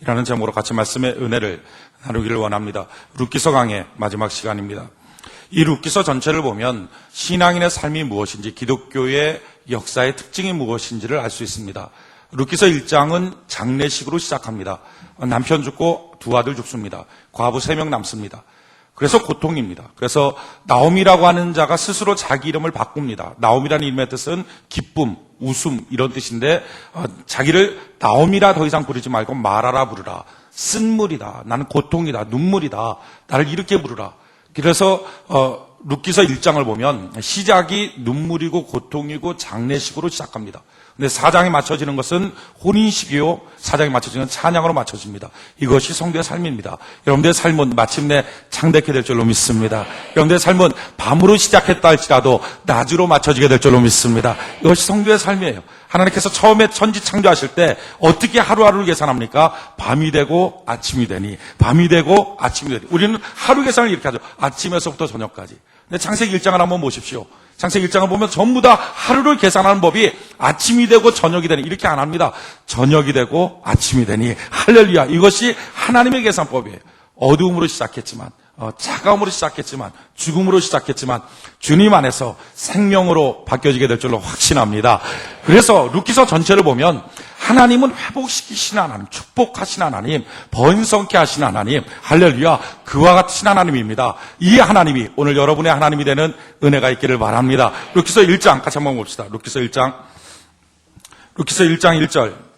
이라는 제목으로 같이 말씀의 은혜를 나누기를 원합니다. 룻기서 강의 마지막 시간입니다. 이 룻기서 전체를 보면 신앙인의 삶이 무엇인지, 기독교의 역사의 특징이 무엇인지를 알 수 있습니다. 룻기서 1장은 장례식으로 시작합니다. 남편 죽고 두 아들 죽습니다. 과부 3명 남습니다. 그래서 고통입니다. 그래서 나옴이라고 하는 자가 스스로 자기 이름을 바꿉니다. 나옴이라는 이름의 뜻은 기쁨, 웃음 이런 뜻인데 자기를 나옴이라 더 이상 부르지 말고 마라라 부르라. 쓴물이다. 나는 고통이다. 눈물이다. 나를 이렇게 부르라. 그래서 룻기서 1장을 보면 시작이 눈물이고 고통이고 장례식으로 시작합니다. 근데 4장에 맞춰지는 것은 혼인식이요, 4장에 맞춰지는 찬양으로 맞춰집니다. 이것이 성도의 삶입니다. 여러분들의 삶은 마침내 창대케 될 줄로 믿습니다. 여러분들의 삶은 밤으로 시작했다 할지라도 낮으로 맞춰지게 될 줄로 믿습니다. 이것이 성도의 삶이에요. 하나님께서 처음에 천지 창조하실 때 어떻게 하루하루를 계산합니까? 밤이 되고 아침이 되니, 밤이 되고 아침이 되니. 우리는 하루 계산을 이렇게 하죠. 아침에서부터 저녁까지. 근데 창세기 1장을 한번 보십시오. 창세기 1장을 보면 전부 다 하루를 계산하는 법이 아침이 되고 저녁이 되니 이렇게 안 합니다. 저녁이 되고 아침이 되니 할렐루야. 이것이 하나님의 계산법이에요. 어두움으로 시작했지만, 차가움으로 시작했지만, 죽음으로 시작했지만 주님 안에서 생명으로 바뀌어지게 될 줄로 확신합니다. 그래서 룻기서 전체를 보면 하나님은 회복시키시는 하나님, 축복하시는 하나님, 번성케 하시는 하나님, 할렐루야, 그와 같으신 하나님입니다. 이 하나님이 오늘 여러분의 하나님이 되는 은혜가 있기를 바랍니다. 룻기서 1장 같이 한번 봅시다. 룻기서 1장 1절.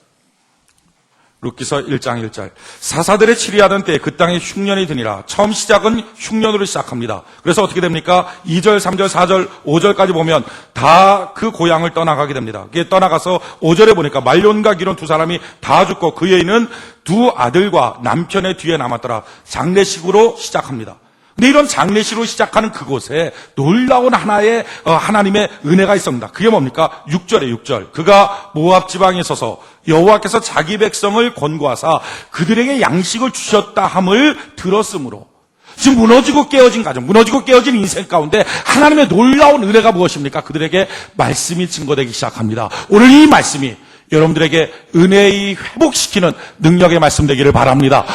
룻기서 1장 1절. 사사들의 치리하던 때에 그 땅에 흉년이 드니라. 처음 시작은 흉년으로 시작합니다. 그래서 어떻게 됩니까? 2절, 3절, 4절, 5절까지 보면 다 그 고향을 떠나가게 됩니다. 그게 떠나가서 5절에 보니까 말론과 기론 두 사람이 다 죽고 그 여인은 두 아들과 남편의 뒤에 남았더라. 장례식으로 시작합니다. 근데 이런 장례식으로 시작하는 그곳에 놀라운 하나의 하나님의 은혜가 있습니다. 그게 뭡니까? 6절에 6절. 그가 모압 지방에 서서 여호와께서 자기 백성을 권고하사 그들에게 양식을 주셨다 함을 들었으므로, 지금 무너지고 깨어진 가정, 무너지고 깨어진 인생 가운데 하나님의 놀라운 은혜가 무엇입니까? 그들에게 말씀이 증거되기 시작합니다. 오늘 이 말씀이 여러분들에게 은혜의 회복시키는 능력의 말씀 되기를 바랍니다.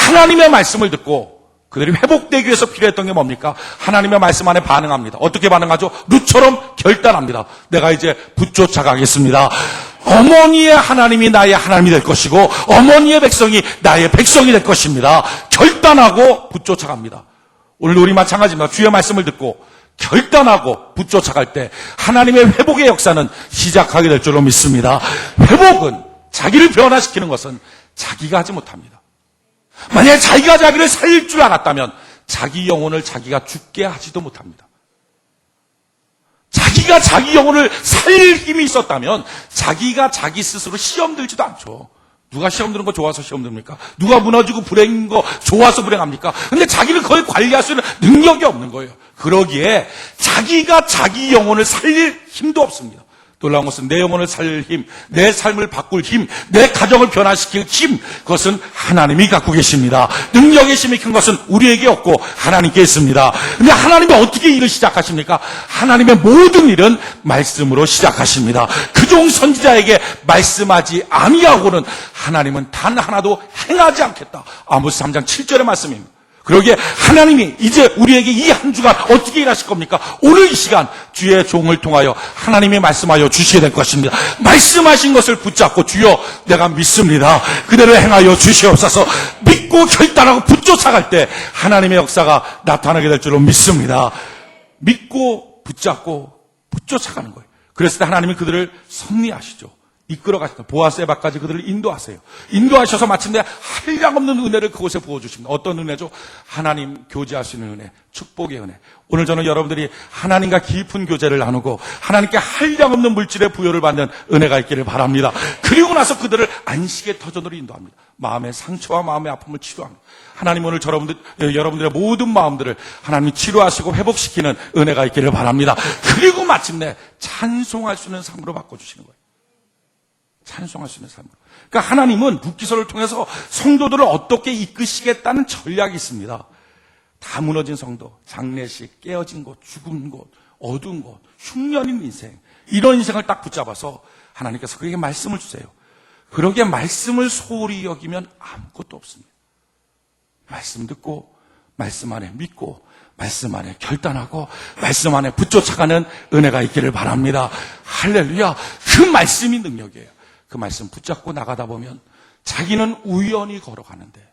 하나님의 말씀을 듣고 그들이 회복되기 위해서 필요했던 게 뭡니까? 하나님의 말씀 안에 반응합니다. 어떻게 반응하죠? 룻처럼 결단합니다. 내가 이제 붙쫓아가겠습니다. 어머니의 하나님이 나의 하나님이 될 것이고 어머니의 백성이 나의 백성이 될 것입니다. 결단하고 붙쫓아갑니다. 오늘 우리 마찬가지입니다. 주의 말씀을 듣고 결단하고 붙쫓아갈 때 하나님의 회복의 역사는 시작하게 될 줄로 믿습니다. 회복은, 자기를 변화시키는 것은 자기가 하지 못합니다. 만약에 자기가 자기를 살릴 줄 알았다면 자기 영혼을 자기가 죽게 하지도 못합니다. 자기가 자기 영혼을 살릴 힘이 있었다면 자기가 자기 스스로 시험 들지도 않죠. 누가 시험 드는 거 좋아서 시험 듭니까? 누가 무너지고 불행인 거 좋아서 불행합니까? 근데 자기를 거의 관리할 수 있는 능력이 없는 거예요. 그러기에 자기가 자기 영혼을 살릴 힘도 없습니다. 놀라운 것은 내 영혼을 살릴 힘, 내 삶을 바꿀 힘, 내 가정을 변화시킬 힘, 그것은 하나님이 갖고 계십니다. 능력의 힘이 큰 것은 우리에게 없고 하나님께 있습니다. 근데 하나님이 어떻게 일을 시작하십니까? 하나님의 모든 일은 말씀으로 시작하십니다. 그종 선지자에게 말씀하지 아니하고는 하나님은 단 하나도 행하지 않겠다. 아모스 3장 7절의 말씀입니다. 그러기에 하나님이 이제 우리에게 이 한 주간 어떻게 일하실 겁니까? 오늘 이 시간 주의 종을 통하여 하나님이 말씀하여 주시게 될 것입니다. 말씀하신 것을 붙잡고 주여 내가 믿습니다. 그대로 행하여 주시옵소서. 믿고 결단하고 붙쫓아갈 때 하나님의 역사가 나타나게 될 줄로 믿습니다. 믿고 붙잡고 붙쫓아가는 거예요. 그랬을 때 하나님이 그들을 섭리하시죠. 이끌어 가시다. 보아세바까지 그들을 인도하세요. 인도하셔서 마침내 한량없는 은혜를 그곳에 부어주십니다. 어떤 은혜죠? 하나님 교제할 수 있는 은혜, 축복의 은혜. 오늘 저는 여러분들이 하나님과 깊은 교제를 나누고 하나님께 한량없는 물질의 부여를 받는 은혜가 있기를 바랍니다. 그리고 나서 그들을 안식의 터전으로 인도합니다. 마음의 상처와 마음의 아픔을 치료합니다. 하나님 오늘 여러분들의 모든 마음들을 하나님이 치료하시고 회복시키는 은혜가 있기를 바랍니다. 그리고 마침내 찬송할 수 있는 삶으로 바꿔주시는 거예요. 찬송할 수 있는 삶으로. 그러니까 하나님은 룻기서를 통해서 성도들을 어떻게 이끄시겠다는 전략이 있습니다. 다 무너진 성도, 장례식, 깨어진 곳, 죽은 곳, 어두운 곳, 흉년인 인생, 이런 인생을 딱 붙잡아서 하나님께서 그에게 말씀을 주세요. 그러게 말씀을 소홀히 여기면 아무것도 없습니다. 말씀 듣고 말씀 안에 믿고 말씀 안에 결단하고 말씀 안에 붙쫓아가는 은혜가 있기를 바랍니다. 할렐루야. 그 말씀이 능력이에요. 그 말씀 붙잡고 나가다 보면 자기는 우연히 걸어가는데,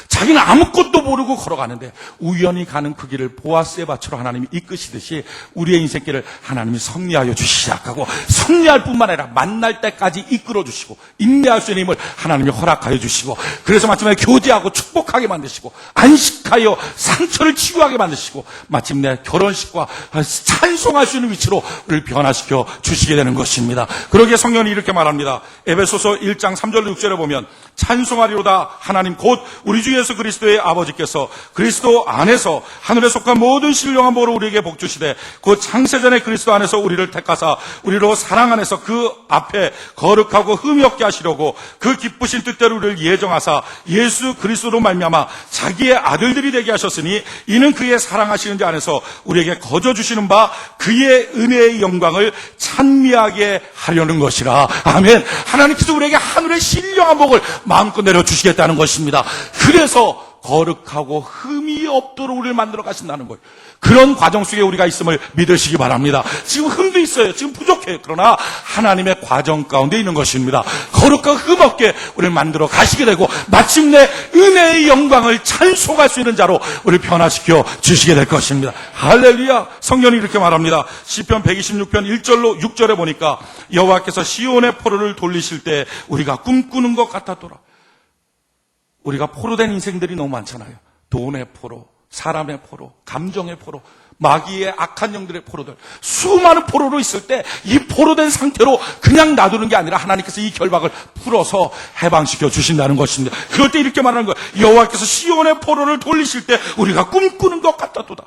자기는 아무것도 모르고 걸어가는데 우연히 가는 그 길을 보아스의 밭으로 하나님이 이끄시듯이 우리의 인생길을 하나님이 섭리하여 주시기 시작하고, 섭리할 뿐만 아니라 만날 때까지 이끌어 주시고 인내할 수 있는 힘을 하나님이 허락하여 주시고, 그래서 마침내 교제하고 축복하게 만드시고 안식하여 상처를 치유하게 만드시고 마침내 결혼식과 찬송할 수 있는 위치로 우리를 변화시켜 주시게 되는 것입니다. 그러기에 성경이 이렇게 말합니다. 에베소서 1장 3절 6절에 보면 찬송하리로다 하나님 곧 우리 주 예수 그리스도의 아버지께서 그리스도 안에서 하늘에 속한 모든 신령한 복으로 우리에게 복 주시되 곧 창세전에 그리스도 안에서 우리를 택하사 우리로 사랑 안에서 그 앞에 거룩하고 흠이 없게 하시려고 그 기쁘신 뜻대로 우리를 예정하사 예수 그리스도로 말미암아 자기의 아들들이 되게 하셨으니 이는 그의 사랑하시는 자 안에서 우리에게 거저 주시는 바 그의 은혜의 영광을 찬미하게 하려는 것이라. 아멘. 하나님께서 우리에게 하늘의 신령한 복을 마음껏 내려주시겠다는 것입니다. 그래서 거룩하고 흠이 없도록 우리를 만들어 가신다는 거예요. 그런 과정 속에 우리가 있음을 믿으시기 바랍니다. 지금 흠도 있어요. 지금 부족해요. 그러나 하나님의 과정 가운데 있는 것입니다. 거룩하고 흠 없게 우리를 만들어 가시게 되고 마침내 은혜의 영광을 찬송할 수 있는 자로 우리를 변화시켜 주시게 될 것입니다. 할렐루야. 성경이 이렇게 말합니다. 시편 126편 1절로 6절에 보니까 여호와께서 시온의 포로를 돌리실 때 우리가 꿈꾸는 것 같았더라. 우리가 포로된 인생들이 너무 많잖아요. 돈의 포로, 사람의 포로, 감정의 포로, 마귀의 악한 영들의 포로들, 수많은 포로로 있을 때 이 포로된 상태로 그냥 놔두는 게 아니라 하나님께서 이 결박을 풀어서 해방시켜 주신다는 것입니다. 그럴 때 이렇게 말하는 거예요. 여호와께서 시온의 포로를 돌리실 때 우리가 꿈꾸는 것 같았도다.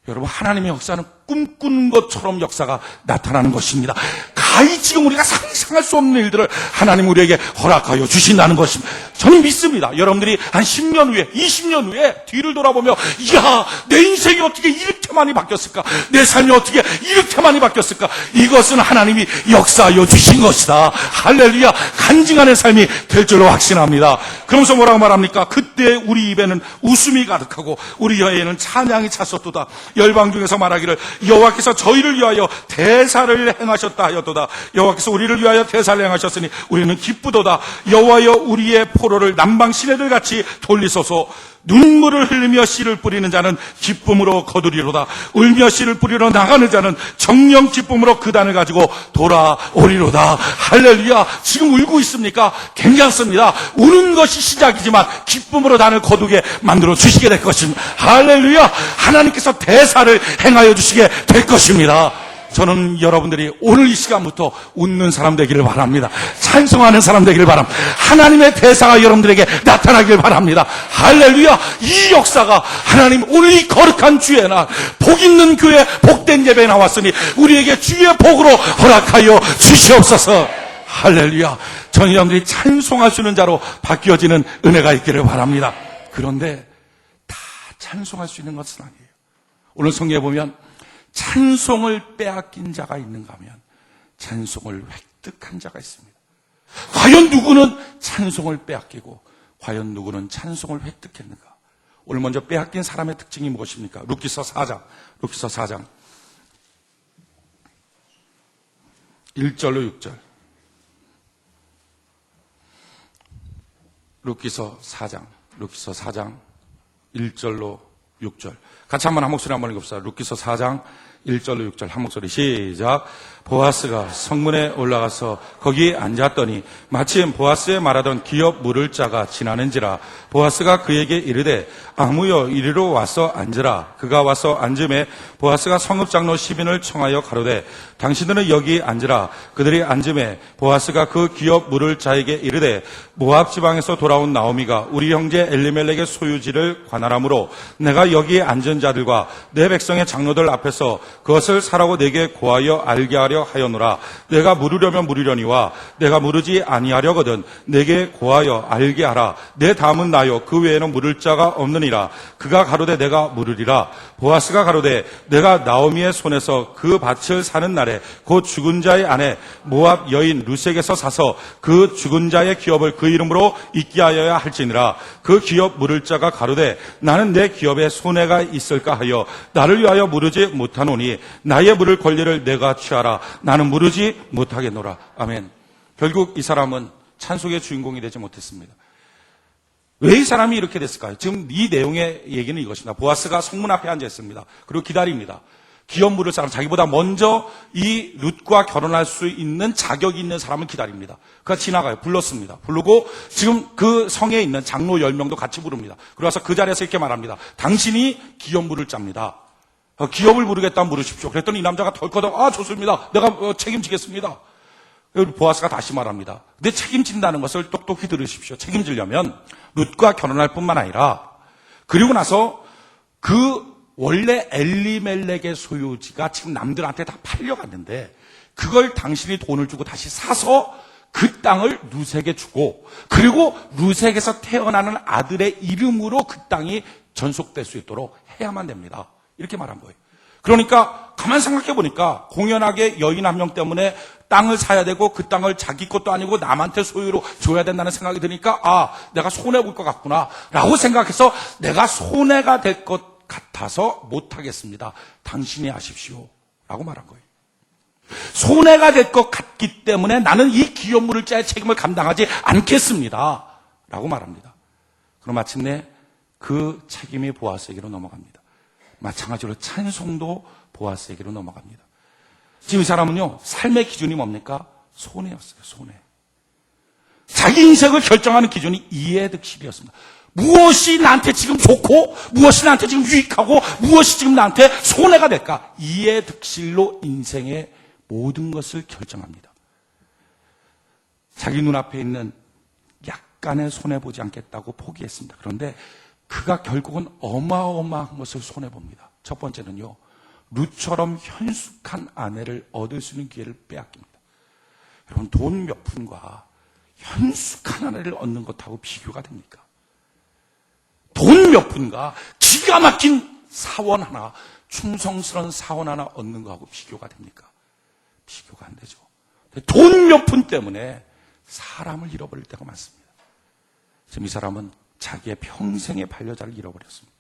여러분, 하나님의 역사는 꿈꾸는 것처럼 역사가 나타나는 것입니다. 가히 지금 우리가 상상할 수 없는 일들을 하나님 우리에게 허락하여 주신다는 것입니다. 저는 믿습니다. 여러분들이 한 10년 후에, 20년 후에 뒤를 돌아보며 이야, 내 인생이 어떻게 이렇게 많이 바뀌었을까? 내 삶이 어떻게 이렇게 많이 바뀌었을까? 이것은 하나님이 역사하여 주신 것이다. 할렐루야. 간증하는 삶이 될 줄로 확신합니다. 그러면서 뭐라고 말합니까? 그때 우리 입에는 웃음이 가득하고 우리 혀에는 찬양이 찼었도다. 열방 중에서 말하기를 여호와께서 저희를 위하여 대사를 행하셨다 하였도다. 여호와께서 우리를 위하여 대사를 행하셨으니 우리는 기쁘도다. 여호와여 우리의 포로를 남방 시내들 같이 돌리소서. 눈물을 흘리며 씨를 뿌리는 자는 기쁨으로 거두리로다. 울며 씨를 뿌리러 나가는 자는 정령 기쁨으로 그 단을 가지고 돌아오리로다. 할렐루야. 지금 울고 있습니까? 괜찮습니다. 우는 것이 시작이지만 기쁨으로 단을 거두게 만들어 주시게 될 것입니다. 할렐루야. 하나님께서 대사를 행하여 주시게 될 것입니다. 저는 여러분들이 오늘 이 시간부터 웃는 사람 되기를 바랍니다. 찬송하는 사람 되기를 바랍니다. 하나님의 대사가 여러분들에게 나타나기를 바랍니다. 할렐루야. 이 역사가 하나님 오늘 이 거룩한 주의 날 복 있는 교회 복된 예배에 나왔으니 우리에게 주의 복으로 허락하여 주시옵소서. 할렐루야. 저는 여러분들이 찬송할 수 있는 자로 바뀌어지는 은혜가 있기를 바랍니다. 그런데 다 찬송할 수 있는 것은 아니에요. 오늘 성경에 보면 찬송을 빼앗긴 자가 있는가 하면 찬송을 획득한 자가 있습니다. 과연 누구는 찬송을 빼앗기고 과연 누구는 찬송을 획득했는가? 오늘 먼저 빼앗긴 사람의 특징이 무엇입니까? 룻기서 4장 1절로 6절. 룻기서 4장 1절로 6절. 같이 한 목소리 한번 읽읍시다. 룻기서 4장 1절로 6절 한 목소리 시작. 보아스가 성문에 올라가서 거기에 앉았더니 마침 보아스에 말하던 기업 물을 자가 지나는지라. 보아스가 그에게 이르되 아무여 이리로 와서 앉으라. 그가 와서 앉음에 보아스가 성읍장로 시빈을 청하여 가로되 당신들은 여기 앉으라. 그들이 앉음에 보아스가 그 기업 물을 자에게 이르되 모압 지방에서 돌아온 나오미가 우리 형제 엘리멜렉의 소유지를 관할하므로 내가 여기에 앉은 자들과 내 백성의 장로들 앞에서 그것을 사라고 내게 고하여 알게 하려 하였노라. 내가 물으려면 물으려니와 내가 물으지 아니하려거든 내게 고하여 알게 하라. 내 다음은 나요 그 외에는 물을 자가 없느니라. 그가 가로되 내가 물으리라. 보아스가 가로되 내가 나오미의 손에서 그 밭을 사는 날에 곧 죽은 자의 아내 모압 여인 루색에서 사서 그 죽은 자의 기업을 그 이름으로 잊게 하여야 할지니라. 그 기업 물을 자가 가로되 나는 내 기업에 손해가 있을까 하여 나를 위하여 물으지 못하노니 나의 물을 권리를 내가 취하라. 나는 물으지 못하겠노라. 아멘. 결국 이 사람은 찬송의 주인공이 되지 못했습니다. 왜 이 사람이 이렇게 됐을까요? 지금 이 내용의 얘기는 이것입니다. 보아스가 성문 앞에 앉아 있습니다. 그리고 기다립니다. 기업 물을 사람, 자기보다 먼저 이 룻과 결혼할 수 있는 자격이 있는 사람을 기다립니다. 그가 지나가요. 불렀습니다. 부르고 지금 그 성에 있는 장로 10명도 같이 부릅니다. 그래서 그 자리에서 이렇게 말합니다. 당신이 기업 물을 짭니다. 기업을 물으겠다면 물으십시오. 그랬더니 이 남자가 덜커덕, 좋습니다. 내가 책임지겠습니다. 보아스가 다시 말합니다. 근데 책임진다는 것을 똑똑히 들으십시오. 책임지려면 룻과 결혼할 뿐만 아니라 그리고 나서 그 원래 엘리멜렉의 소유지가 지금 남들한테 다 팔려갔는데 그걸 당신이 돈을 주고 다시 사서 그 땅을 룻에게 주고 그리고 룻에게서 태어나는 아들의 이름으로 그 땅이 전속될 수 있도록 해야만 됩니다. 이렇게 말한 거예요. 그러니까 가만 생각해 보니까 공연하게 여인 한 명 때문에 땅을 사야 되고 그 땅을 자기 것도 아니고 남한테 소유로 줘야 된다는 생각이 드니까 내가 손해볼 것 같구나 라고 생각해서 내가 손해가 될 것 같아서 못하겠습니다. 당신이 하십시오 라고 말한 거예요. 손해가 될 것 같기 때문에 나는 이 기업물을 짜의 책임을 감당하지 않겠습니다 라고 말합니다. 그럼 마침내 그 책임이 보아스에게로 넘어갑니다. 마찬가지로 찬송도 보아스에게로 넘어갑니다. 지금 이 사람은요, 삶의 기준이 뭡니까? 손해였어요, 손해. 자기 인생을 결정하는 기준이 이해득실이었습니다. 무엇이 나한테 지금 좋고, 무엇이 나한테 지금 유익하고, 무엇이 지금 나한테 손해가 될까? 이해득실로 인생의 모든 것을 결정합니다. 자기 눈앞에 있는 약간의 손해보지 않겠다고 포기했습니다. 그런데 그가 결국은 어마어마한 것을 손해봅니다. 첫 번째는요, 룻처럼 현숙한 아내를 얻을 수 있는 기회를 빼앗깁니다. 여러분, 돈 몇 푼과 현숙한 아내를 얻는 것하고 비교가 됩니까? 돈 몇 푼과 기가 막힌 사원 하나, 충성스러운 사원 하나 얻는 것하고 비교가 됩니까? 비교가 안 되죠. 돈 몇 푼 때문에 사람을 잃어버릴 때가 많습니다. 지금 이 사람은 자기의 평생의 반려자를 잃어버렸습니다.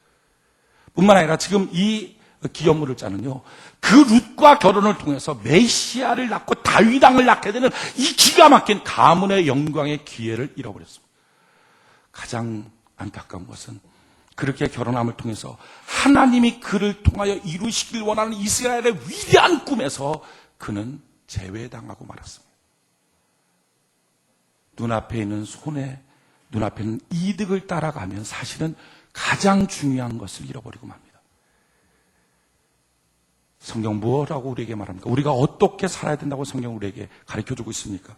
뿐만 아니라 지금 이 기업물을 짜는요, 그 룻과 결혼을 통해서 메시아를 낳고 다윗 왕을 낳게 되는 이 기가 막힌 가문의 영광의 기회를 잃어버렸습니다. 가장 안타까운 것은 그렇게 결혼함을 통해서 하나님이 그를 통하여 이루시길 원하는 이스라엘의 위대한 꿈에서 그는 제외당하고 말았습니다. 눈앞에 있는 손해, 눈앞에 있는 이득을 따라가면 사실은 가장 중요한 것을 잃어버리고 맙니다. 성경 무엇이라고 우리에게 말합니까? 우리가 어떻게 살아야 된다고 성경 우리에게 가르쳐주고 있습니까?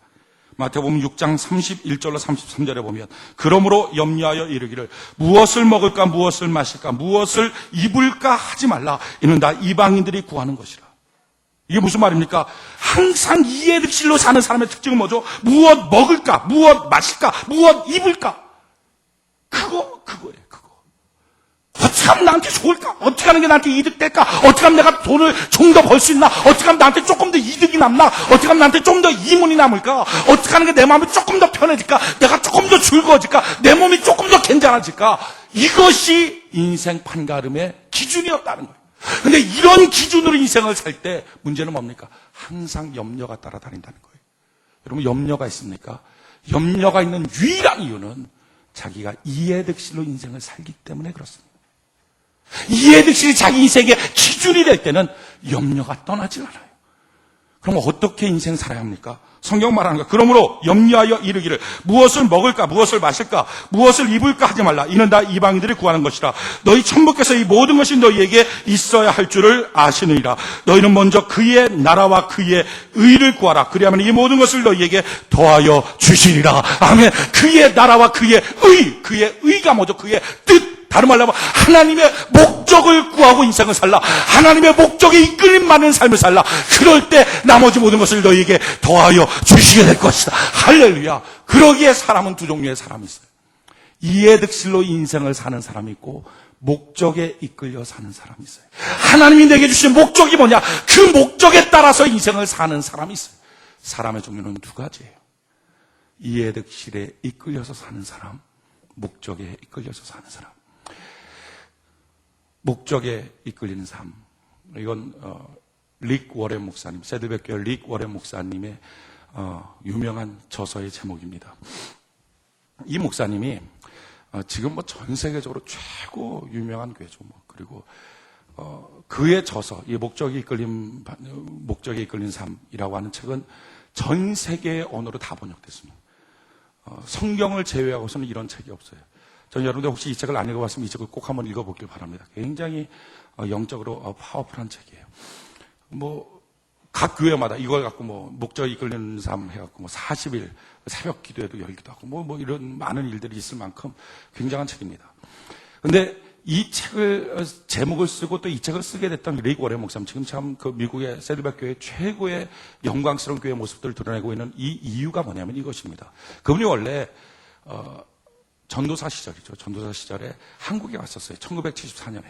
마태복음 6장 31절로 33절에 보면 그러므로 염려하여 이르기를 무엇을 먹을까 무엇을 마실까 무엇을 입을까 하지 말라. 이는 다 이방인들이 구하는 것이라. 이게 무슨 말입니까? 항상 이해득실로 사는 사람의 특징은 뭐죠? 무엇 먹을까? 무엇 마실까? 무엇 입을까? 그거예요. 어떻게 하면 나한테 좋을까? 어떻게 하는 게 나한테 이득될까? 어떻게 하면 내가 돈을 좀 더 벌 수 있나? 어떻게 하면 나한테 조금 더 이득이 남나? 어떻게 하면 나한테 좀 더 이문이 남을까? 어떻게 하는 게 내 마음이 조금 더 편해질까? 내가 조금 더 즐거워질까? 내 몸이 조금 더 괜찮아질까? 이것이 인생 판가름의 기준이었다는 거예요. 근데 이런 기준으로 인생을 살 때 문제는 뭡니까? 항상 염려가 따라다닌다는 거예요. 여러분, 염려가 있습니까? 염려가 있는 유일한 이유는 자기가 이해득실로 인생을 살기 때문에 그렇습니다. 이해득실이 자기 인생의 기준이 될 때는 염려가 떠나질 않아요. 그럼 어떻게 인생 살아야 합니까? 성경 말하는 거. 그러므로 염려하여 이르기를 무엇을 먹을까 무엇을 마실까 무엇을 입을까 하지 말라. 이는 다 이방인들이 구하는 것이라. 너희 천부께서 이 모든 것이 너희에게 있어야 할 줄을 아시느니라. 너희는 먼저 그의 나라와 그의 의를 구하라. 그리하면 이 모든 것을 너희에게 더하여 주시리라. 아멘. 그의 나라와 그의 의가 뭐죠? 그의 뜻, 다른 말로 하면 하나님의 목적을 구하고 인생을 살라. 하나님의 목적에 이끌림 받는 삶을 살라. 그럴 때 나머지 모든 것을 너희에게 더하여 주시게 될 것이다. 할렐루야. 그러기에 사람은 두 종류의 사람이 있어요. 이해득실로 인생을 사는 사람이 있고 목적에 이끌려 사는 사람이 있어요. 하나님이 내게 주신 목적이 뭐냐? 그 목적에 따라서 인생을 사는 사람이 있어요. 사람의 종류는 두 가지예요. 이해득실에 이끌려서 사는 사람, 목적에 이끌려서 사는 사람. 목적에 이끌리는 삶. 이건 릭 워렌 목사님, 새들백교회 릭 워렌 목사님의 유명한 저서의 제목입니다. 이 목사님이 지금 뭐 전 세계적으로 최고 유명한 교회죠. 그리고 그의 저서, 이 목적에 이끌린 삶이라고 하는 책은 전 세계의 언어로 다 번역됐습니다. 성경을 제외하고서는 이런 책이 없어요. 저는 여러분들 혹시 이 책을 안 읽어봤으면 이 책을 꼭 한번 읽어보길 바랍니다. 굉장히 영적으로 파워풀한 책이에요. 각 교회마다 이걸 갖고 목적에 이끌리는 삶 해갖고 40일 새벽 기도에도 열기도 하고 이런 많은 일들이 있을 만큼 굉장한 책입니다. 근데 이 책을 제목을 쓰고 또 이 책을 쓰게 됐던 릭 워렌 목사님, 지금 참 그 미국의 새들백 교회 최고의 영광스러운 교회 모습들을 드러내고 있는 이 이유가 뭐냐면 이것입니다. 그분이 원래 전도사 시절이죠. 전도사 시절에 한국에 왔었어요. 1974년에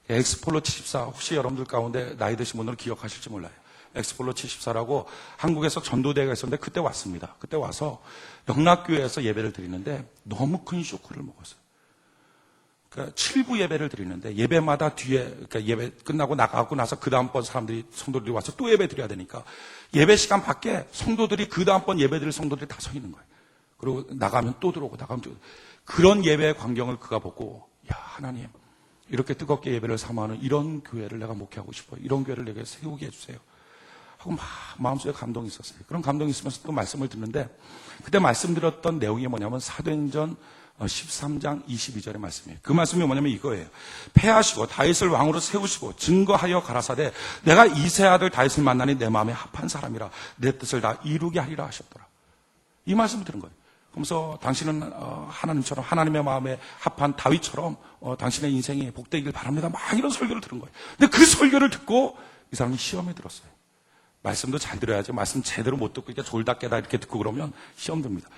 엑스폴로 74, 혹시 여러분들 가운데 나이 드신 분들은 기억하실지 몰라요. 엑스폴로 74라고 한국에서 전도대회가 있었는데 그때 왔습니다. 그때 와서 영락교회에서 예배를 드리는데 너무 큰 쇼크를 먹었어요. 그러니까 7부 예배를 드리는데 예배마다 뒤에, 그러니까 예배 끝나고 나가고 나서 그 다음번 성도들이 와서 또 예배 드려야 되니까 예배 시간 밖에 성도들이 그 다음번 예배 드릴 성도들이 다 서 있는 거예요. 그리고 나가면 또 들어오고 나가면 또 그런 예배의 광경을 그가 보고, 야, 하나님, 이렇게 뜨겁게 예배를 사모하는 이런 교회를 내가 목회하고 싶어요. 이런 교회를 내게 세우게 해주세요. 하고 막 마음속에 감동이 있었어요. 그런 감동이 있으면서 또 말씀을 듣는데 그때 말씀드렸던 내용이 뭐냐면 사도행전 13장 22절의 말씀이에요. 그 말씀이 뭐냐면 이거예요. 패하시고 다윗을 왕으로 세우시고 증거하여 가라사대 내가 이세 아들 다윗을 만나니 내 마음에 합한 사람이라 내 뜻을 다 이루게 하리라 하셨더라. 이 말씀을 들은 거예요. 그러면서 당신은 하나님처럼 하나님의 마음에 합한 다윗처럼 당신의 인생이 복되길 바랍니다. 막 이런 설교를 들은 거예요. 근데 그 설교를 듣고 이 사람이 시험에 들었어요. 말씀도 잘 들어야지. 말씀 제대로 못 듣고 이렇게 졸다 깨다 이렇게 듣고 그러면 시험 듭니다.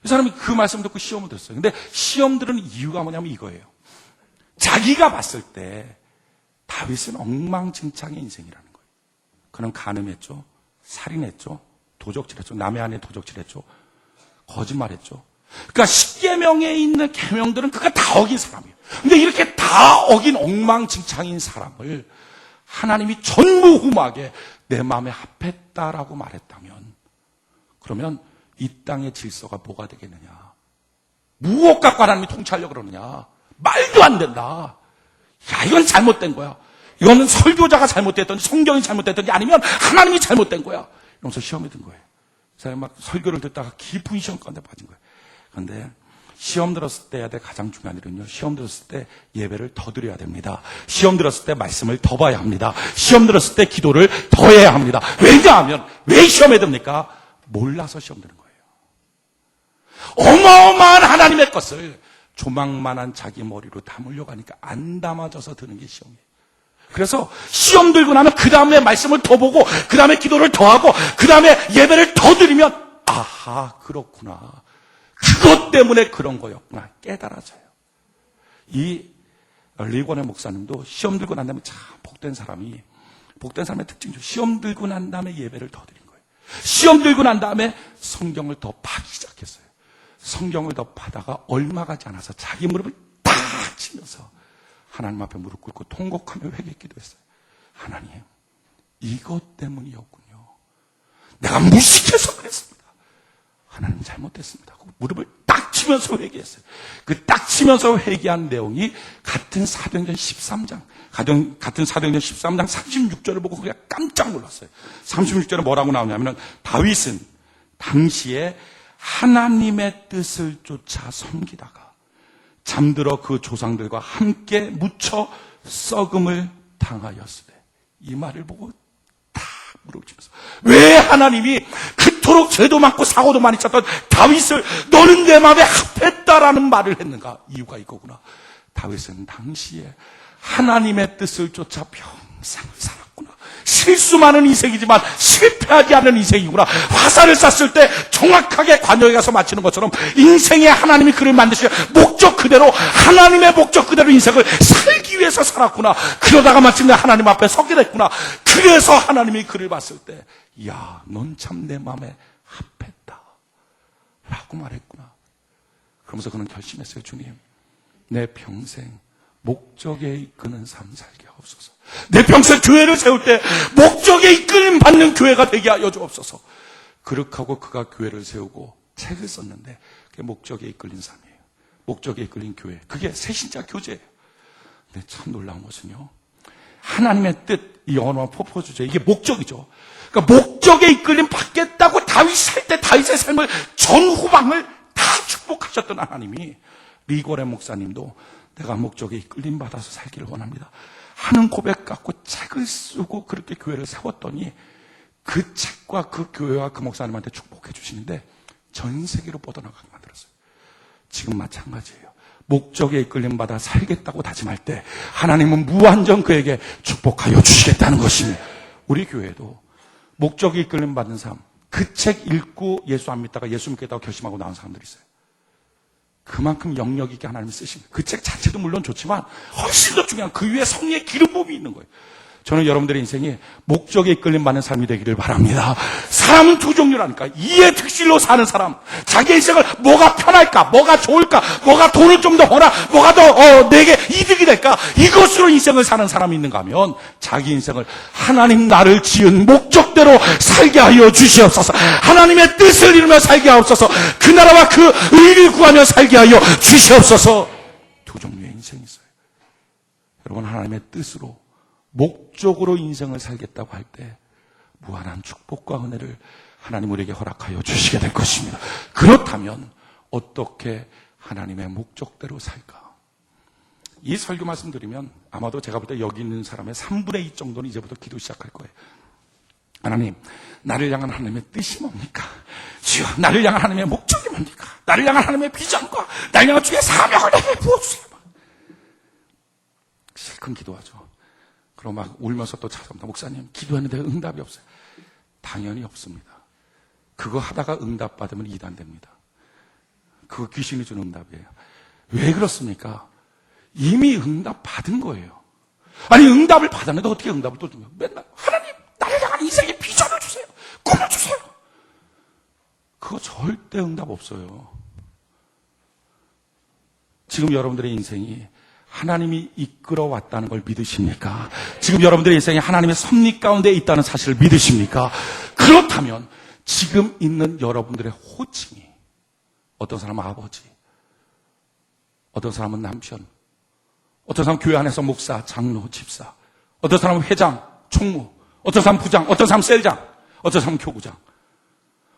이 사람이 그 말씀 듣고 시험을 들었어요. 근데 시험 들은 이유가 뭐냐면 이거예요. 자기가 봤을 때 다윗은 엉망진창의 인생이라는 거예요. 그는 간음했죠. 살인했죠. 도적질했죠. 남의 아내 도적질했죠. 거짓말했죠. 그러니까 10계명에 있는 계명들은 그가 다 어긴 사람이에요. 근데 이렇게 다 어긴 엉망진창인 사람을 하나님이 전무후무하게 내 마음에 합했다라고 말했다면 그러면 이 땅의 질서가 뭐가 되겠느냐? 무엇 갖고 하나님이 통치하려고 그러느냐? 말도 안 된다. 야, 이건 잘못된 거야. 이거는 설교자가 잘못됐든지 성경이 잘못됐든지 아니면 하나님이 잘못된 거야. 이러면서 시험에 든 거예요. 그래서 막 설교를 듣다가 깊은 시험 가운데 빠진 거예요. 그런데 시험 들었을 때 해야 될 가장 중요한 일은요. 시험 들었을 때 예배를 더 드려야 됩니다. 시험 들었을 때 말씀을 더 봐야 합니다. 시험 들었을 때 기도를 더 해야 합니다. 왜냐하면 왜 시험에 듭니까? 몰라서 시험 드는 거예요. 어마어마한 하나님의 것을 조망만한 자기 머리로 담으려고 하니까 안 담아져서 드는 게 시험이에요. 그래서 시험 들고 나면 그 다음에 말씀을 더 보고 그 다음에 기도를 더 하고 그 다음에 예배를 더 드리면 아하 그렇구나. 그것 때문에 그런 거였구나. 깨달아져요. 이 리곤의 목사님도 시험 들고 난 다음에 참 복된 사람의 특징이죠. 시험 들고 난 다음에 예배를 더 드린 거예요. 시험 들고 난 다음에 성경을 더 파기 시작했어요. 성경을 더 파다가 얼마 가지 않아서 자기 무릎을 딱 치면서 하나님 앞에 무릎 꿇고 통곡하며 회개했기도 했어요. 하나님, 이것 때문이었군요. 내가 무식해서 그랬습니다. 하나님 잘못됐습니다. 무릎을 딱 치면서 회개했어요. 그 딱 치면서 회개한 내용이 같은 사도행전 13장, 같은 사도행전 13장 36절을 보고 그냥 깜짝 놀랐어요. 36절에 뭐라고 나오냐면 다윗은 당시에 하나님의 뜻을 쫓아 섬기다가 잠들어 그 조상들과 함께 묻혀 썩음을 당하였으되 이 말을 보고 다 무릎을 치면서 왜 하나님이 그토록 죄도 많고 사고도 많이 쳤던 다윗을 너는 내 마음에 합했다라는 말을 했는가? 이유가 이거구나. 다윗은 당시에 하나님의 뜻을 쫓아 평생을 살았구나. 실수 많은 인생이지만 실패하지 않는 인생이구나. 화살을 쐈을 때 정확하게 관역에 가서 맞추는 것처럼 인생에 하나님이 그를 만드시고 목적 그대로, 하나님의 목적 그대로 인생을 살기 위해서 살았구나. 그러다가 마침내 하나님 앞에 서게 됐구나. 그래서 하나님이 그를 봤을 때, 야, 넌 참 내 마음에 합했다 라고 말했구나. 그러면서 그는 결심했어요. 주님, 내 평생 목적에 이끄는 삶 살게 하옵소서. 내 평생 교회를 세울 때 목적에 이끌림 받는 교회가 되게 하여 주옵소서. 그렇게 하고 그가 교회를 세우고 책을 썼는데 그게 목적에 이끌린 삶이에요. 목적에 이끌린 교회. 그게 새신자 교제예요. 근데 참 놀라운 것은요, 하나님의 뜻, 이 언어와 포포주제, 이게 목적이죠. 그러니까 목적에 이끌림 받겠다고 다윗이 할 때 다윗의 삶을 전후방을 다 축복하셨던 하나님이 리고레 목사님도 내가 목적에 이끌림 받아서 살기를 원합니다 하는 고백 갖고 책을 쓰고 그렇게 교회를 세웠더니 그 책과 그 교회와 그 목사님한테 축복해 주시는데 전 세계로 뻗어나가게 만들었어요. 지금 마찬가지예요. 목적에 이끌림 받아 살겠다고 다짐할 때 하나님은 무한정 그에게 축복하여 주시겠다는 것입니다. 우리 교회도 목적에 이끌림 받는 삶, 그 책 읽고 예수 안 믿다가 예수 믿겠다고 결심하고 나온 사람들이 있어요. 그만큼 영역 있게 하나님이 쓰십니다. 그 책 자체도 물론 좋지만 훨씬 더 중요한 그 위에 성령의 기름 부음이 있는 거예요. 저는 여러분들의 인생이 목적에 이끌림 받는 삶이 되기를 바랍니다. 사람은 두 종류라니까. 이해 득실로 사는 사람, 자기 인생을 뭐가 편할까, 뭐가 좋을까, 뭐가 돈을 좀 더 버나, 뭐가 더 내게 이득이 될까, 이것으로 인생을 사는 사람이 있는가 하면 자기 인생을 하나님 나를 지은 목적대로 살게 하여 주시옵소서. 하나님의 뜻을 이루며 살게 하옵소서. 그 나라와 그 의를 구하며 살게 하여 주시옵소서. 두 종류의 인생이 있어요. 여러분, 하나님의 뜻으로 목적으로 인생을 살겠다고 할 때 무한한 축복과 은혜를 하나님 우리에게 허락하여 주시게 될 것입니다. 그렇다면 어떻게 하나님의 목적대로 살까? 이 설교 말씀드리면 아마도 제가 볼 때 여기 있는 사람의 3분의 2 정도는 이제부터 기도 시작할 거예요. 하나님, 나를 향한 하나님의 뜻이 뭡니까? 주여, 나를 향한 하나님의 목적이 뭡니까? 나를 향한 하나님의 비전과 나를 향한 주의 사명을 내게 부어주세요. 실컷 기도하죠. 그럼 막 울면서 또 찾아옵니다. 목사님, 기도했는데 응답이 없어요. 당연히 없습니다. 그거 하다가 응답 받으면 이단됩니다. 그거 귀신이 주는 응답이에요. 왜 그렇습니까? 이미 응답 받은 거예요. 아니, 응답을 받았는데 어떻게 응답을 또 주면 맨날 하나님, 나를 향한 인생의 비전을 주세요. 꿈을 주세요. 그거 절대 응답 없어요. 지금 여러분들의 인생이 하나님이 이끌어왔다는 걸 믿으십니까? 지금 여러분들의 인생에 하나님의 섭리 가운데 있다는 사실을 믿으십니까? 그렇다면 지금 있는 여러분들의 호칭이, 어떤 사람은 아버지, 어떤 사람은 남편, 어떤 사람은 교회 안에서 목사, 장로, 집사, 어떤 사람은 회장, 총무, 어떤 사람은 부장, 어떤 사람은 셀장, 어떤 사람은 교구장,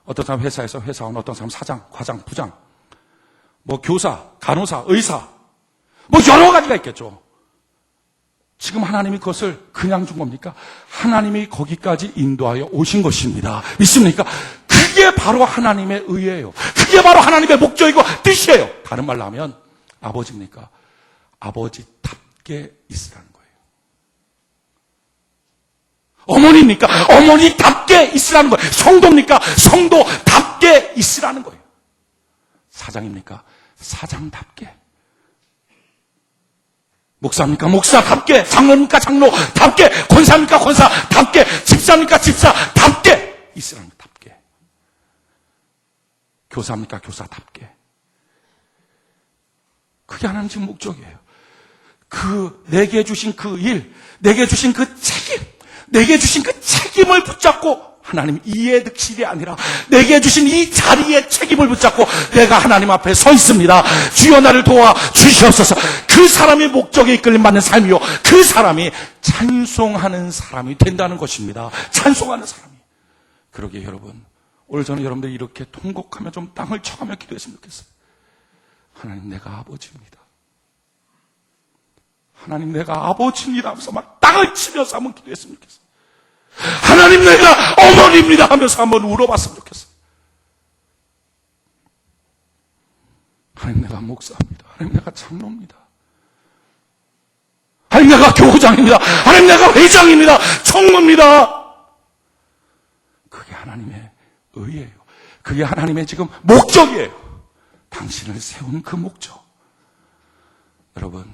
어떤 사람은 회사에서 회사원, 어떤 사람은 사장, 과장, 부장, 뭐 교사, 간호사, 의사, 뭐 여러 가지가 있겠죠. 지금 하나님이 그것을 그냥 준 겁니까? 하나님이 거기까지 인도하여 오신 것입니다. 믿습니까? 그게 바로 하나님의 의예요. 그게 바로 하나님의 목적이고 뜻이에요. 다른 말로 하면 아버지입니까? 아버지답게 있으라는 거예요. 어머니입니까? 어머니답게 있으라는 거예요. 성도입니까? 성도답게 있으라는 거예요. 사장입니까? 사장답게. 목사입니까? 목사답게, 장로입니까? 장로답게, 권사입니까? 권사답게, 집사입니까? 집사답게 있으라는 거, 답게. 교사입니까? 교사답게. 그게 하나님 지금 목적이에요. 내게 주신 그 일, 내게 주신 그 책임, 내게 주신 그 책임을 붙잡고 하나님 이해 득실이 아니라 내게 주신 이 자리의 책임을 붙잡고 내가 하나님 앞에 서 있습니다. 주여 나를 도와 주시옵소서. 그 사람이 목적에 이끌림 받는 삶이요, 그 사람이 찬송하는 사람이 된다는 것입니다. 찬송하는 사람이. 그러기에 여러분, 오늘 저는 여러분들이 이렇게 통곡하며 좀 땅을 쳐가며 기도했으면 좋겠어요. 하나님, 내가 아버지입니다. 하나님, 내가 아버지입니다 하면서 막 땅을 치면서 한번 기도했으면 좋겠어요. 하나님, 내가 어머니입니다 하면서 한번 울어봤으면 좋겠어요. 하나님, 내가 목사입니다. 하나님, 내가 장로입니다. 하나님 내가 교장입니다. 하나님 내가 회장입니다. 총무입니다. 그게 하나님의 의예요. 그게 하나님의 지금 목적이에요. 당신을 세운 그 목적. 여러분,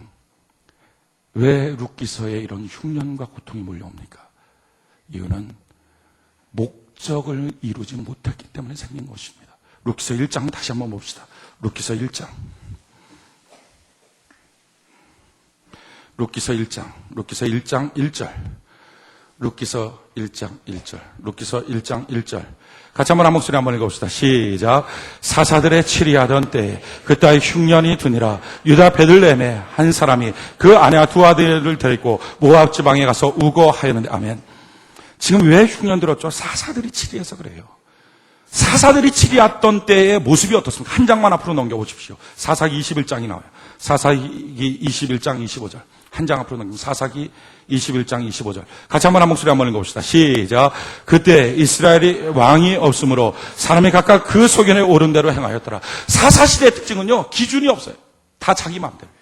왜 룻기서에 이런 흉년과 고통이 몰려옵니까? 이유는 목적을 이루지 못했기 때문에 생긴 것입니다. 룻기서 1장 다시 한번 봅시다. 룻기서 1장. 룻기서 1장 1절. 룻기서 1장 1절. 룻기서 1장 1절. 같이 한번 한 목소리 한번 읽어봅시다. 시작. 사사들의 치리하던 때에 그 딸 흉년이 드니라. 유다 베들레헴에 한 사람이 그 아내와 두 아들을 데리고 모압 지방에 가서 우거하였는데, 아멘. 지금 왜 흉년 들었죠? 사사들이 치리해서 그래요. 사사들이 치리했던 때의 모습이 어떻습니까? 한 장만 앞으로 넘겨보십시오. 사사기 21장이 나와요. 사사기 21장 25절. 한 장 앞으로 넘기면 사사기 21장 25절. 같이 한번 한 목소리 한번 읽어봅시다. 시작. 그때 이스라엘이 왕이 없으므로 사람이 각각 그 소견에 오른 대로 행하였더라. 사사시대의 특징은요, 기준이 없어요. 다 자기 마음대로예요.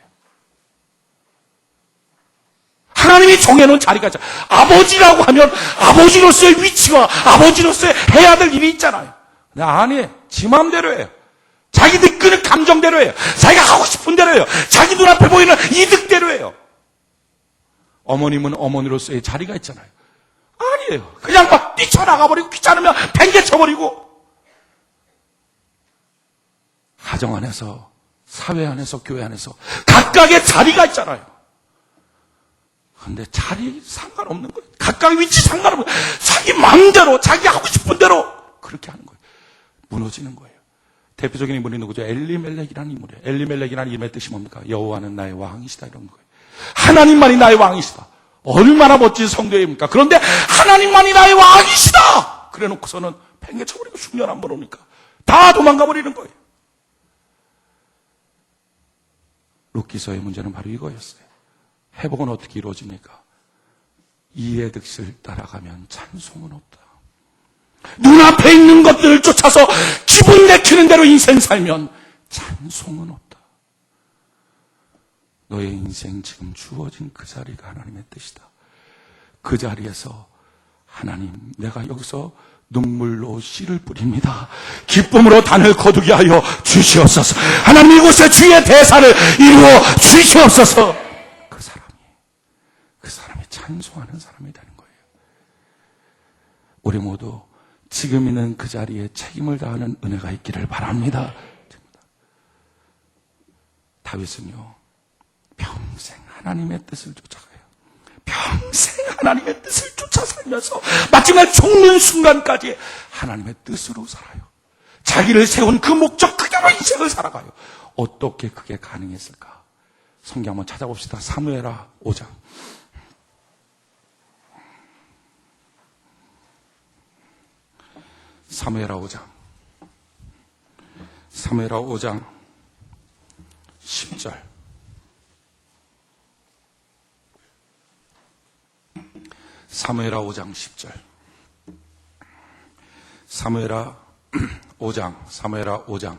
하나님이 정해놓은 자리가 있잖아요. 아버지라고 하면 아버지로서의 위치와 아버지로서의 해야 될 일이 있잖아요. 근데 아니, 지 마음대로예요. 자기 느끼는 감정대로예요. 자기가 하고 싶은 대로예요. 자기 눈앞에 보이는 이득대로예요. 어머님은 어머니로서의 자리가 있잖아요. 아니에요. 그냥 막 뛰쳐나가버리고 귀찮으면 팽개쳐버리고. 가정 안에서, 사회 안에서, 교회 안에서 각각의 자리가 있잖아요. 근데 자리 상관없는 거예요. 각각의 위치 상관없는 거예요. 자기 마음대로, 자기 하고 싶은 대로 그렇게 하는 거예요. 무너지는 거예요. 대표적인 인물이 누구죠? 엘리멜렉이라는 인물이에요. 엘리멜렉이라는 이름의 뜻이 뭡니까? 여호와는 나의 왕이시다, 이런 거예요. 하나님만이 나의 왕이시다. 얼마나 멋진 성도입니까? 그런데 하나님만이 나의 왕이시다! 그래 놓고서는 팽개쳐버리고 흉년 한 번 오니까 다 도망가 버리는 거예요. 룻기서의 문제는 바로 이거였어요. 회복은 어떻게 이루어집니까? 이의 득실 따라가면 찬송은 없다. 눈앞에 있는 것들을 쫓아서 기분 내키는 대로 인생 살면 찬송은 없다. 너의 인생 지금 주어진 그 자리가 하나님의 뜻이다. 그 자리에서 하나님, 내가 여기서 눈물로 씨를 뿌립니다. 기쁨으로 단을 거두게 하여 주시옵소서. 하나님, 이곳에 주의 대사를 이루어 주시옵소서. 그 사람이 찬송하는 사람이 되는 거예요. 우리 모두 지금 있는 그 자리에 책임을 다하는 은혜가 있기를 바랍니다. 다윗은요, 평생 하나님의 뜻을 쫓아가요. 평생 하나님의 뜻을 쫓아 살면서 마지막 죽는 순간까지 하나님의 뜻으로 살아요. 자기를 세운 그 목적 그대로 인생을 살아가요. 어떻게 그게 가능했을까? 성경 한번 찾아봅시다. 사무엘하 5장. 사무엘하 5장. 사무엘하 5장 10절. 사무엘하 5장 10절. 사무엘하 5장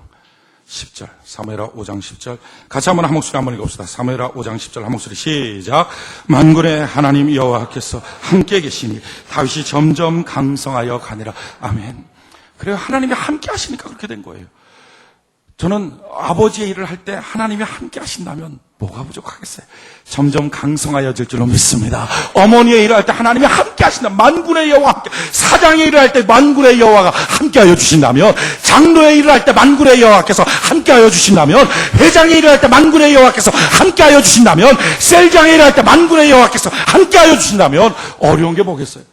10절. 사무엘하 5장 10절. 같이 한번 한 목소리 한번 읽읍시다. 사무엘하 5장 10절 한 목소리 시작. 만군의 하나님 여호와께서 함께 계시니 다윗이 점점 강성하여 가니라. 아멘. 그래요. 하나님이 함께 하시니까 그렇게 된 거예요. 저는 아버지의 일을 할 때 하나님이 함께 하신다면 뭐가 부족하겠어요? 점점 강성하여질 줄로 믿습니다. 어머니의 일을 할 때 하나님이 함께 하신다. 만군의 여호와 함께. 사장의 일을 할 때 만군의 여호와가 함께하여 주신다면, 장로의 일을 할 때 만군의 여호와께서 함께하여 주신다면, 회장의 일을 할 때 만군의 여호와께서 함께하여 주신다면, 셀장의 일을 할 때 만군의 여호와께서 함께하여 주신다면 어려운 게 뭐겠어요?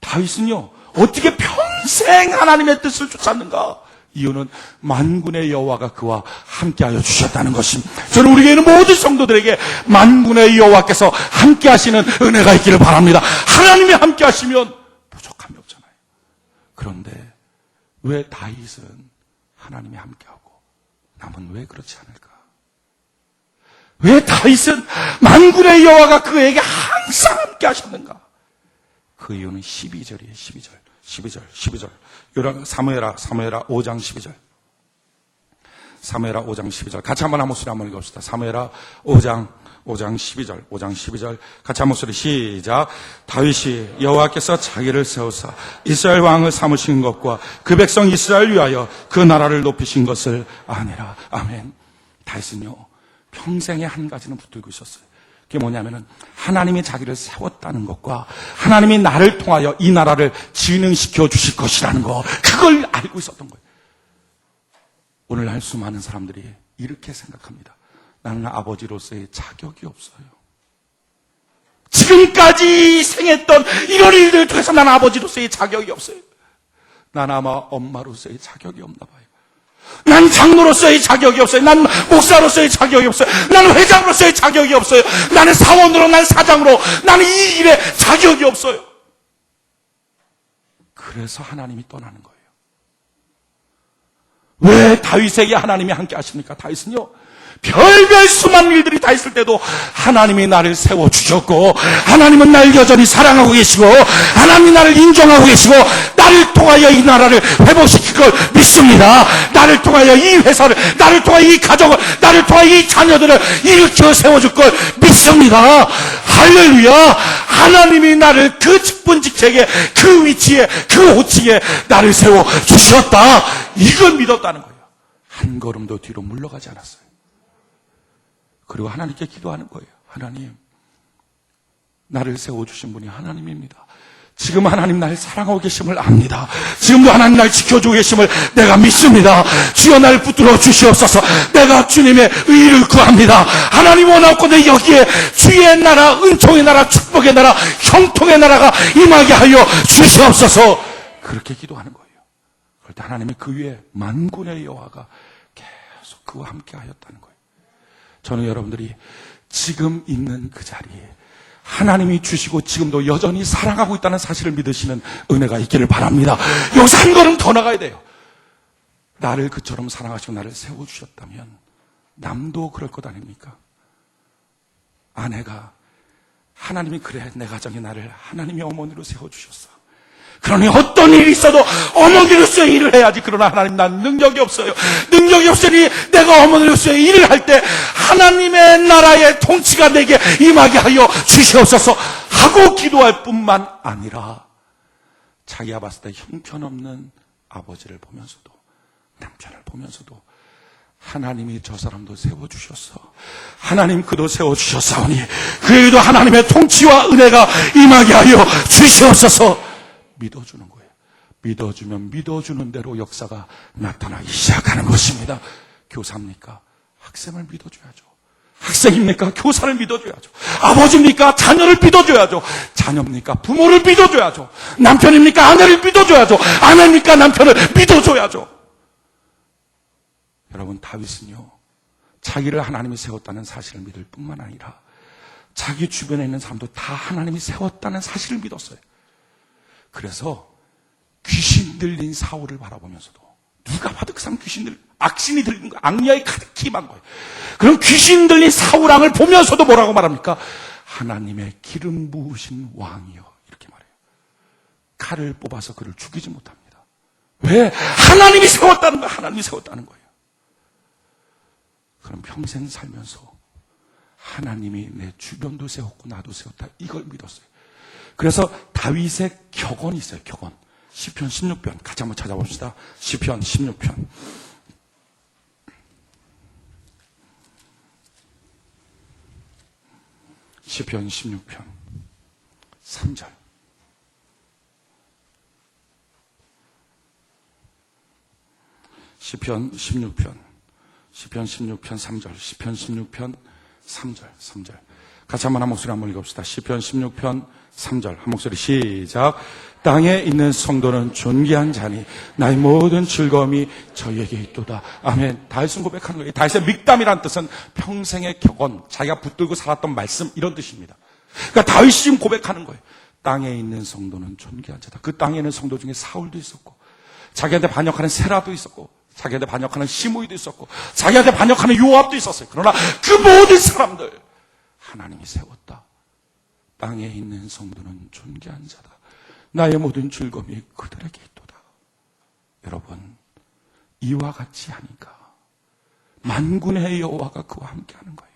다윗은요, 어떻게 평생 하나님의 뜻을 쫓았는가? 이유는 만군의 여호와가 그와 함께하여 주셨다는 것입니다. 저는 우리 교회는 모든 성도들에게 만군의 여호와께서 함께하시는 은혜가 있기를 바랍니다. 하나님이 함께하시면 부족함이 없잖아요. 그런데 왜 다윗은 하나님이 함께하고 남은 왜 그렇지 않을까? 왜 다윗은 만군의 여호와가 그에게 항상 함께하셨는가? 그 이유는 12절이에요. 12절. 사무엘하 5장 12절. 사무엘하 5장 12절. 같이 한번 한 목소리 한번 읽읍시다. 사무엘하 5장 12절. 같이 한 목소리 시작. 다윗이 여호와께서 자기를 세우사 이스라엘 왕을 삼으신 것과 그 백성 이스라엘 위하여 그 나라를 높이신 것을 아니라. 아멘. 다윗은요, 평생에 한 가지는 붙들고 있었어요. 그게 뭐냐면은 하나님이 자기를 세웠다는 것과 하나님이 나를 통하여 이 나라를 진흥시켜 주실 것이라는 거, 그걸 알고 있었던 거예요. 오늘날 수많은 사람들이 이렇게 생각합니다. 나는 아버지로서의 자격이 없어요. 지금까지 생했던 이런 일들을 통해서 나는 아버지로서의 자격이 없어요. 난 아마 엄마로서의 자격이 없나 봐요. 난 장로로서의 자격이 없어요. 난 목사로서의 자격이 없어요. 나는 회장으로서의 자격이 없어요. 나는 사원으로, 난 사장으로, 나는 이 일에 자격이 없어요. 그래서 하나님이 떠나는 거예요. 왜 다윗에게 하나님이 함께 하십니까? 다윗은요, 별별 수많은 일들이 다 있을 때도 하나님이 나를 세워주셨고, 하나님은 나를 여전히 사랑하고 계시고, 하나님이 나를 인정하고 계시고, 나를 통하여 이 나라를 회복시킬 걸 믿습니다. 나를 통하여 이 회사를, 나를 통하여 이 가정을, 나를 통하여 이 자녀들을 일으켜 세워줄 걸 믿습니다. 할렐루야. 하나님이 나를 그 직분 직책에, 그 위치에, 그 호칭에 나를 세워주셨다. 이걸 믿었다는 거예요. 한 걸음도 뒤로 물러가지 않았어요. 그리고 하나님께 기도하는 거예요. 하나님, 나를 세워주신 분이 하나님입니다. 지금 하나님 나를 사랑하고 계심을 압니다. 지금도 하나님 나를 지켜주고 계심을 내가 믿습니다. 주여 나를 붙들어 주시옵소서. 내가 주님의 의를 구합니다. 하나님 원하옵건대 여기에 주의 나라, 은총의 나라, 축복의 나라, 형통의 나라가 임하게 하여 주시옵소서. 그렇게 기도하는 거예요. 그럴 때 하나님의 그 위에 만군의 여호와가 계속 그와 함께 하였다는 거예요. 저는 여러분들이 지금 있는 그 자리에 하나님이 주시고 지금도 여전히 사랑하고 있다는 사실을 믿으시는 은혜가 있기를 바랍니다. 여기서 한 걸음 더 나가야 돼요. 나를 그처럼 사랑하시고 나를 세워주셨다면 남도 그럴 것 아닙니까? 아내가 하나님이 그래 내 가정에 나를 하나님의 어머니로 세워주셨어. 그러니 어떤 일이 있어도 어머니로서의 일을 해야지. 그러나 하나님 난 능력이 없어요. 능력이 없으니 내가 어머니로서의 일을 할 때 하나님의 나라의 통치가 내게 임하게 하여 주시옵소서 하고 기도할 뿐만 아니라 자기가 봤을 때 형편없는 아버지를 보면서도 남편을 보면서도 하나님이 저 사람도 세워주셨어. 하나님 그도 세워주셨사오니 그에게도 하나님의 통치와 은혜가 임하게 하여 주시옵소서. 믿어주는 거예요. 믿어주면 믿어주는 대로 역사가 나타나기 시작하는 것입니다. 교사입니까? 학생을 믿어줘야죠. 학생입니까? 교사를 믿어줘야죠. 아버지입니까? 자녀를 믿어줘야죠. 자녀입니까? 부모를 믿어줘야죠. 남편입니까? 아내를 믿어줘야죠. 아내입니까? 남편을 믿어줘야죠. 여러분, 다윗은요, 자기를 하나님이 세웠다는 사실을 믿을 뿐만 아니라 자기 주변에 있는 사람도 다 하나님이 세웠다는 사실을 믿었어요. 그래서 귀신 들린 사울을 바라보면서도 누가 봐도 그 사람 귀신 들린 악신이 들린 거예요. 악녀에 가득히 임한 거예요. 그럼 귀신 들린 사울왕을 보면서도 뭐라고 말합니까? 하나님의 기름 부으신 왕이여 이렇게 말해요. 칼을 뽑아서 그를 죽이지 못합니다. 왜? 하나님이 세웠다는 거예요. 하나님이 세웠다는 거예요. 그럼 평생 살면서 하나님이 내 주변도 세웠고 나도 세웠다 이걸 믿었어요. 그래서 다윗의 격언이 있어요. 격언. 시편 16편 같이 한번 찾아봅시다. 시편 16편. 시편 16편 3절. 시편 16편 3절. 시편 16편 3절. 같이 한번 한 목소리 한번 읽읍시다. 시편 16편 3절 한 목소리 시작. 땅에 있는 성도는 존귀한 자니 나의 모든 즐거움이 저희에게 있도다. 아멘. 다윗은 고백하는 거예요. 다윗의 믹담이란 뜻은 평생의 격언, 자기가 붙들고 살았던 말씀 이런 뜻입니다. 그러니까 다윗이 지금 고백하는 거예요. 땅에 있는 성도는 존귀한 자다. 그 땅에 있는 성도 중에 사울도 있었고 자기한테 반역하는 세라도 있었고 자기한테 반역하는 시므이도 있었고 자기한테 반역하는 요압도 있었어요. 그러나 그 모든 사람들 하나님이 세웠다. 땅에 있는 성도는 존귀한 자다. 나의 모든 즐거움이 그들에게 있도다. 여러분, 이와 같이 하니까 만군의 여호와가 그와 함께하는 거예요.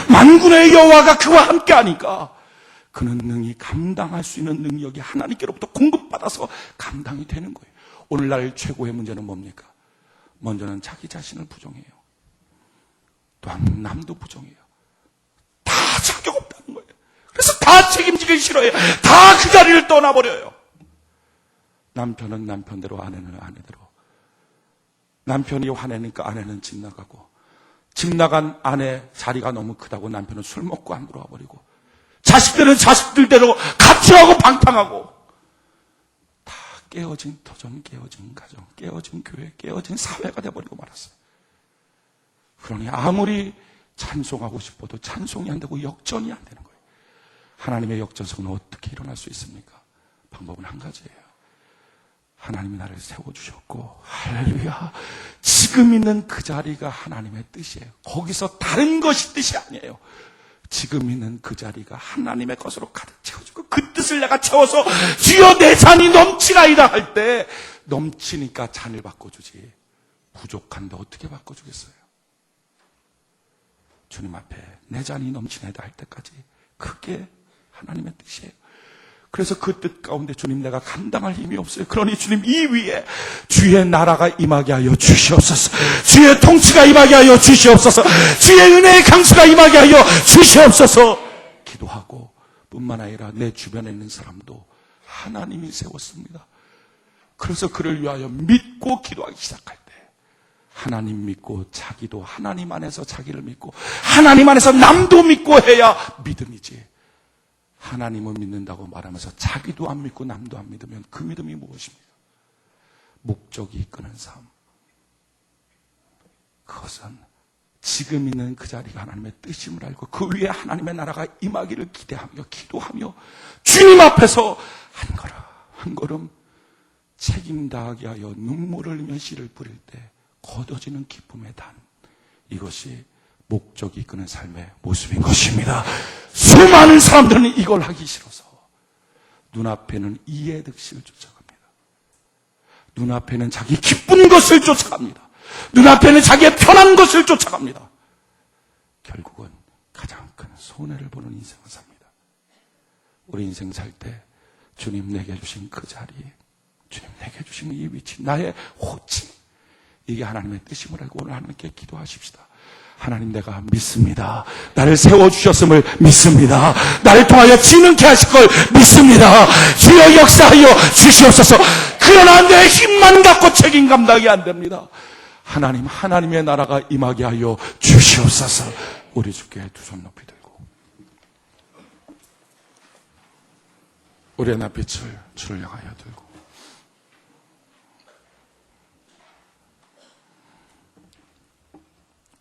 만군의 여호와가 그와 함께하니까 그는 능히 감당할 수 있는 능력이 하나님께로부터 공급받아서 감당이 되는 거예요. 오늘날 최고의 문제는 뭡니까? 먼저는 자기 자신을 부정해요. 또한 남도 부정해요. 다 자격 없다는 거예요. 그래서 다 책임지기 싫어해요. 다 그 자리를 떠나버려요. 남편은 남편대로, 아내는 아내대로. 남편이 화내니까 아내는 집 나가고, 집 나간 아내 자리가 너무 크다고 남편은 술 먹고 안 들어와 버리고, 자식들은 자식들대로 가출하고 방탕하고, 다 깨어진 터전, 깨어진 가정, 깨어진 교회, 깨어진 사회가 돼버리고 말았어요. 그러니 아무리 찬송하고 싶어도 찬송이 안 되고 역전이 안 되는 거예요. 하나님의 역전성은 어떻게 일어날 수 있습니까? 방법은 한 가지예요. 하나님이 나를 세워주셨고, 할렐루야, 지금 있는 그 자리가 하나님의 뜻이에요. 거기서 다른 것이 뜻이 아니에요. 지금 있는 그 자리가 하나님의 것으로 가득 채워주고, 그 뜻을 내가 채워서 주여 내 잔이 넘치나이다 할 때 넘치니까 잔을 바꿔주지, 부족한데 어떻게 바꿔주겠어요? 주님 앞에 내 잔이 넘치나이다 할 때까지 그게 하나님의 뜻이에요. 그래서 그 뜻 가운데 주님 내가 감당할 힘이 없어요. 그러니 주님 이 위에 주의 나라가 임하게 하여 주시옵소서. 주의 통치가 임하게 하여 주시옵소서. 주의 은혜의 강수가 임하게 하여 주시옵소서. 기도하고 뿐만 아니라 내 주변에 있는 사람도 하나님이 세웠습니다. 그래서 그를 위하여 믿고 기도하기 시작할 때 하나님 믿고 자기도 하나님 안에서 자기를 믿고 하나님 안에서 남도 믿고 해야 믿음이지. 하나님을 믿는다고 말하면서 자기도 안 믿고 남도 안 믿으면 그 믿음이 무엇입니까? 목적이 이끄는 삶. 그것은 지금 있는 그 자리가 하나님의 뜻임을 알고 그 위에 하나님의 나라가 임하기를 기대하며 기도하며 주님 앞에서 한 걸음 책임 다하게 하여 눈물을 흘리며 씨를 뿌릴 때 거둬지는 기쁨의 단. 이것이 목적이 이끄는 삶의 모습인 것입니다. 수많은 사람들은 이걸 하기 싫어서 눈앞에는 이해 득실을 쫓아갑니다. 눈앞에는 자기 기쁜 것을 쫓아갑니다. 눈앞에는 자기의 편한 것을 쫓아갑니다. 결국은 가장 큰 손해를 보는 인생을 삽니다. 우리 인생 살 때 주님 내게 주신 그 자리, 주님 내게 주신 이 위치, 나의 호칭, 이게 하나님의 뜻임을 알고 오늘 하나님께 기도하십시다. 하나님 내가 믿습니다. 나를 세워주셨음을 믿습니다. 나를 통하여 지능케 하실 걸 믿습니다. 주여 역사하여 주시옵소서. 그러나 내 힘만 갖고 책임 감당이 안 됩니다. 하나님, 하나님의 나라가 임하게 하여 주시옵소서. 우리 주께 두 손 높이 들고 우리의 낯빛을 주를 향하여 들고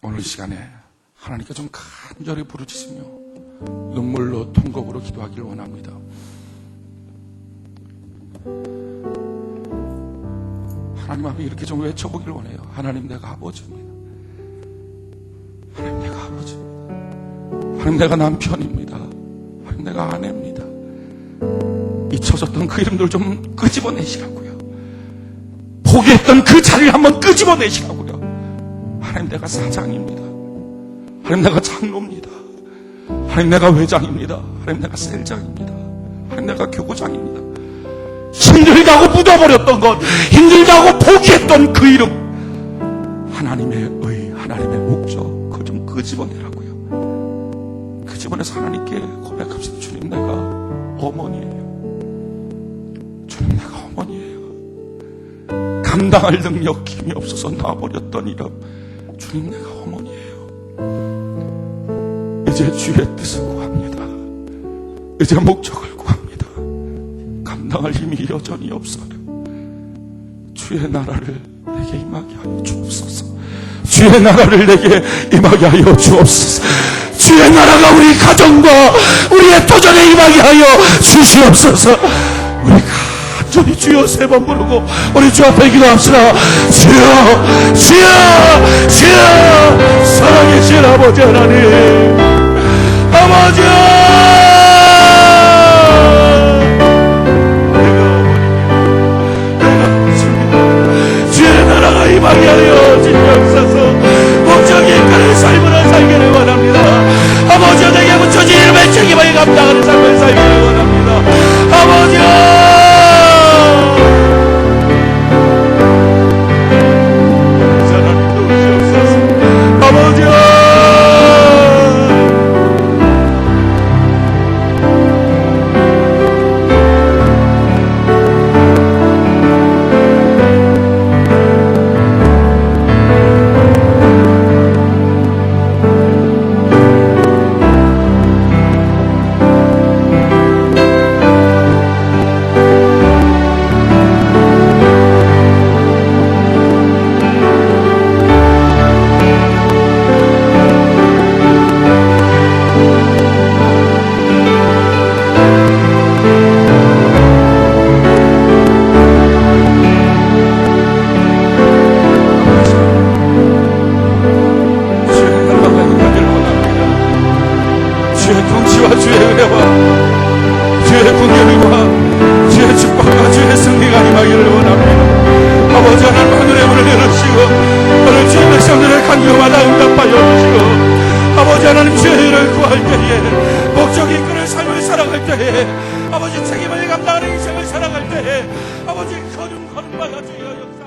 오늘 시간에 하나님께 좀 간절히 부르짖으며 눈물로 통곡으로 기도하기를 원합니다. 하나님 앞에 이렇게 좀 외쳐보기를 원해요. 하나님 내가 아버지입니다. 하나님 내가 아버지입니다. 하나님 내가 남편입니다. 하나님 내가 아내입니다. 잊혀졌던 그 이름들 좀 끄집어내시라고요. 포기했던 그 자리를 한번 끄집어내시라고요. 하나님 내가 사장입니다. 하나님 내가 장로입니다. 하나님 내가 회장입니다. 하나님 내가 셀장입니다. 하나님 내가 교구장입니다. 힘들다고 묻어버렸던 것, 힘들다고 포기했던 그 이름, 하나님의 의, 하나님의 목적, 그걸 좀 끄집어내라고요. 끄집어내서 하나님께 고백합시다. 주님 내가 어머니예요. 주님 내가 어머니예요. 감당할 능력 힘이 없어서 놔버렸던 이름, 주님 내가 어머니예요. 이제 주의 뜻을 구합니다. 이제 목적을 구합니다. 감당할 힘이 여전히 없어요. 주의 나라를 내게 임하게 하여 주옵소서. 주의 나라를 내게 임하게 하여 주옵소서. 주의 나라가 우리 가정과 우리의 도전에 임하게 하여 주시옵소서. 우리 간절히 주여 세 번 부르고 우리 주 앞에 기도합시다. 주여, 주여, 주여, 살아계신 아버지 하나님, 아버지, 내가 주의 나라가 임하게 하여 주옵소서. 책임을 감당하는 삶을 살기를 원합니다. 아버지여, 하나님 도우시옵소서. 아버지여, 주의 통치와 주의 은혜와 주의 궁결과 주의 축복과 주의 승리가 임하기를 원합니다. 아버지 하나님, 하늘의 문을 열으시고 오늘 주의 백성들의 간구마다 응답하여 주시고, 아버지 하나님, 주의 일을 구할 때에, 목적이 이끄는 삶을 살아갈 때에, 아버지 책임을 감당하는 인생을 살아갈 때에, 아버지 걸음마다 주여 역사